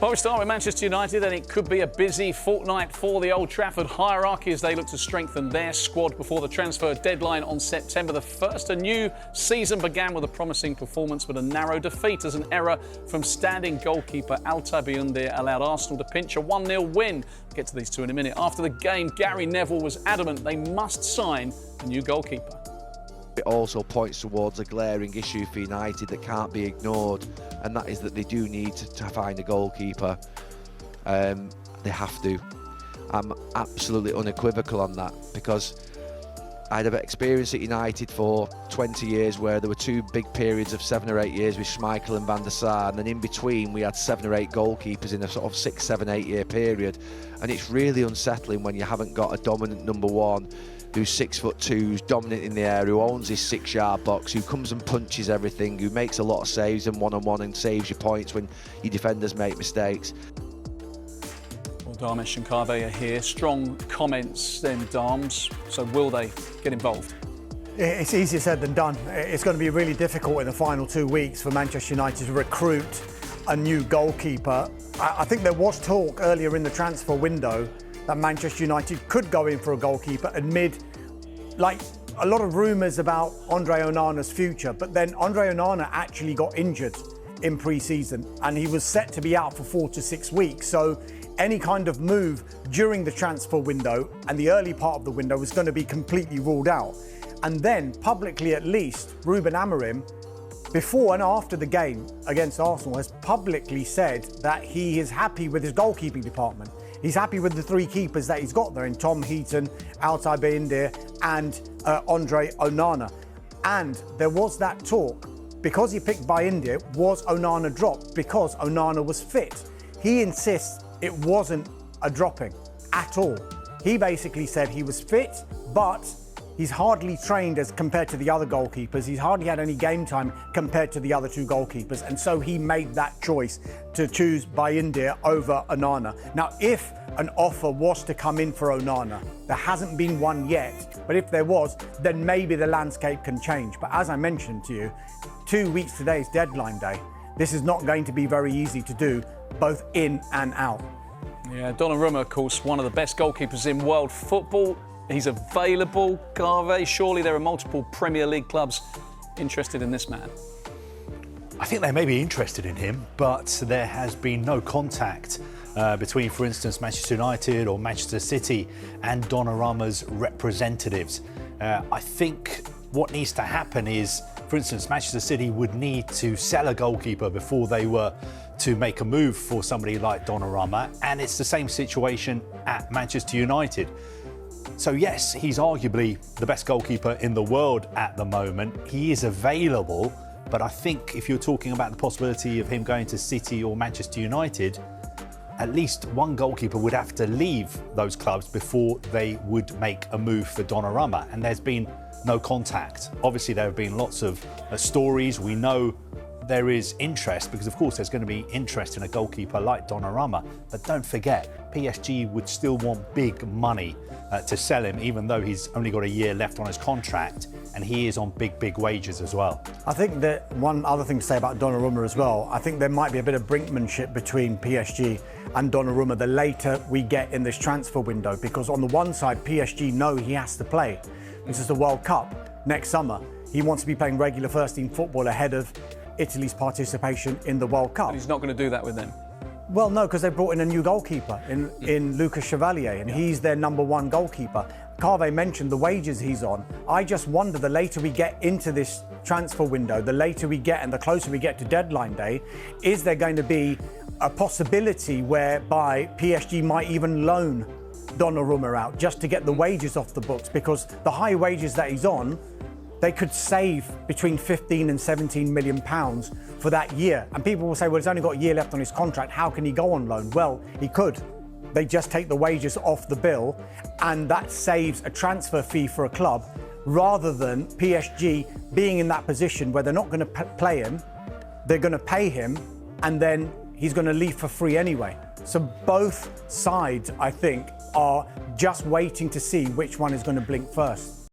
Well, we start with Manchester United, and it could be a busy fortnight for the Old Trafford hierarchy as they look to strengthen their squad before the transfer deadline on September the 1st. A new season began with a promising performance, but a narrow defeat as an error from standing goalkeeper Altay Bayındır allowed Arsenal to pinch a 1-0 win. We'll get to these two in a minute. After the game, Gary Neville was adamant they must sign a new goalkeeper. It also points towards a glaring issue for United that can't be ignored, and that is that they do need to find a goalkeeper. They have to. I'm absolutely unequivocal on that, because I had experience at United for 20 years where there were two big periods of 7 or 8 years with Schmeichel and Van der Sar, and then in between we had 7 or 8 goalkeepers in a sort of 6, 7, 8 year period, and it's really unsettling when you haven't got a dominant number one who's 6'2", who's dominant in the air, who owns his 6-yard box, who comes and punches everything, who makes a lot of saves and one-on-one and saves your points when your defenders make mistakes. Well, Darmish and Carve are here. Strong comments then, Darms. So will they get involved? It's easier said than done. It's going to be really difficult in the final 2 weeks for Manchester United to recruit a new goalkeeper. I think there was talk earlier in the transfer window that Manchester United could go in for a goalkeeper amid a lot of rumours about Andre Onana's future, but then Andre Onana actually got injured in pre-season and he was set to be out for 4 to 6 weeks. So any kind of move during the transfer window and the early part of the window was going to be completely ruled out. And then publicly, at least, Ruben Amorim, before and after the game against Arsenal, has publicly said that he is happy with his goalkeeping department. He's happy with the 3 keepers that he's got there in Tom Heaton, Altay Bayındır and Andre Onana. And there was that talk, because he picked Bayındır, was Onana dropped because Onana was fit? He insists it wasn't a dropping at all. He basically said he was fit, but he's hardly trained as compared to the other goalkeepers. He's hardly had any game time compared to the other 2 goalkeepers. And so he made that choice to choose Bayındır over Onana. Now, if an offer was to come in for Onana, there hasn't been one yet, but if there was, then maybe the landscape can change. But as I mentioned to you, 2 weeks today is deadline day. This is not going to be very easy to do, both in and out. Yeah, Donnarumma, of course, one of the best goalkeepers in world football. He's available. Carve, surely there are multiple Premier League clubs interested in this man. I think they may be interested in him, but there has been no contact between, for instance, Manchester United or Manchester City and Donnarumma's representatives. I think what needs to happen is, for instance, Manchester City would need to sell a goalkeeper before they were to make a move for somebody like Donnarumma, and it's the same situation at Manchester United. So yes, he's arguably the best goalkeeper in the world at the moment. He is available, but I think if you're talking about the possibility of him going to City or Manchester United, at least one goalkeeper would have to leave those clubs before they would make a move for Donnarumma, and there's been no contact. Obviously, there have been lots of stories. We know there is interest because, of course, there's going to be interest in a goalkeeper like Donnarumma. But don't forget, PSG would still want big money to sell him, even though he's only got a year left on his contract, and he is on big wages as well. I think that one other thing to say about Donnarumma as well, I think there might be a bit of brinkmanship between PSG and Donnarumma the later we get in this transfer window, because on the one side, PSG know he has to play. This is the World Cup next summer. He wants to be playing regular first-team football ahead of Italy's participation in the World Cup. But he's not going to do that with them. Well, no, because they brought in a new goalkeeper in Lucas Chevalier, and he's their number 1 goalkeeper. Carve mentioned the wages he's on. I just wonder, the later we get into this transfer window, the later we get and the closer we get to deadline day, is there going to be a possibility whereby PSG might even loan Donnarumma out just to get the wages off the books? Because the high wages that he's on, they could save between 15 and 17 million pounds for that year. And people will say, well, he's only got a year left on his contract. How can he go on loan? Well, he could. They just take the wages off the bill, and that saves a transfer fee for a club, rather than PSG being in that position where they're not going to play him, they're going to pay him, and then he's going to leave for free anyway. So both sides, I think, are just waiting to see which one is going to blink first.